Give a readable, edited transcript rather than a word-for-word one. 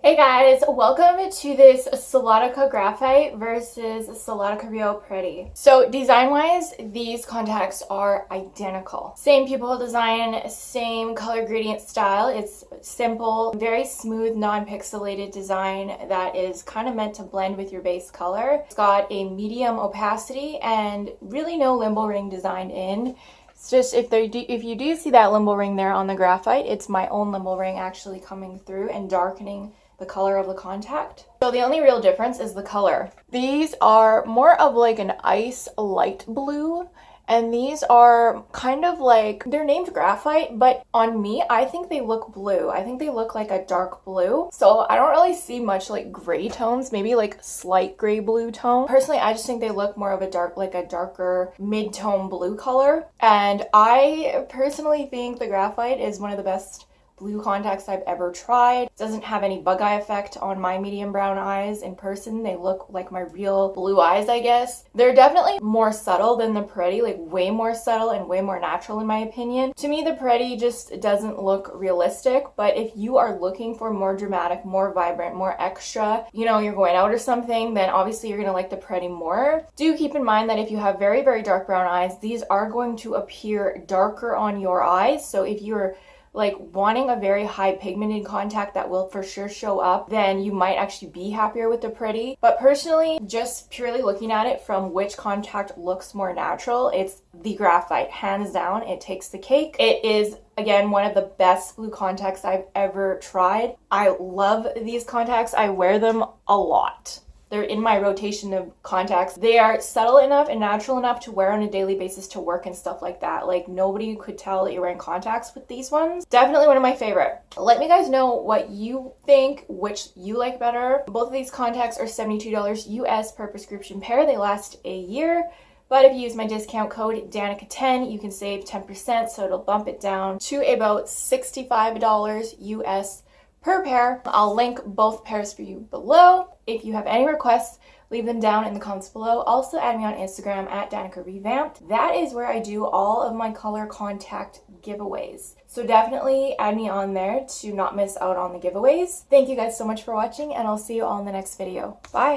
Hey guys, welcome to this Solotica Graphite versus Solotica Rio Parati. So design-wise, these contacts are identical. Same pupil design, same color gradient style. It's simple, very smooth, non-pixelated design that is kind of meant to blend with your base color. It's got a medium opacity and really no limbo ring designed in. It's just if you do see that limbo ring there on the graphite, it's my own limbo ring actually coming through and darkening the color of the contact. So the only real difference is the color. These are more of like an ice light blue, and these are kind of like, they're named graphite, but on me, I think they look blue. I think they look like a dark blue. So I don't really see much like gray tones, maybe like slight gray blue tone. Personally, I just think they look more of a darker mid-tone blue color. And I personally think the graphite is one of the best blue contacts I've ever tried. It doesn't have any bug eye effect on my medium brown eyes in person. They look like my real blue eyes, I guess. They're definitely more subtle than the Parati, like way more subtle and way more natural in my opinion. To me, the Parati just doesn't look realistic, but if you are looking for more dramatic, more vibrant, more extra, you know, you're going out or something, then obviously you're gonna like the Parati more. Do keep in mind that if you have very, very dark brown eyes, these are going to appear darker on your eyes. So if you're like wanting a very high pigmented contact that will for sure show up, then you might actually be happier with the Parati. But personally, just purely looking at it from which contact looks more natural, it's the graphite. Hands down, it takes the cake. It is, again, one of the best blue contacts I've ever tried. I love these contacts. I wear them a lot. They're in my rotation of contacts. They are subtle enough and natural enough to wear on a daily basis to work and stuff like that. Like, nobody could tell that you're wearing contacts with these ones. Definitely one of my favorite. Let me guys know what you think, which you like better. Both of these contacts are $72 US per prescription pair. They last a year. But if you use my discount code DANICA10, you can save 10%, so it'll bump it down to about $65 US per pair. I'll link both pairs for you below. If you have any requests, leave them down in the comments below. Also add me on Instagram at Danica Revamped. That is where I do all of my color contact giveaways. So definitely add me on there to not miss out on the giveaways. Thank you guys so much for watching, and I'll see you all in the next video. Bye!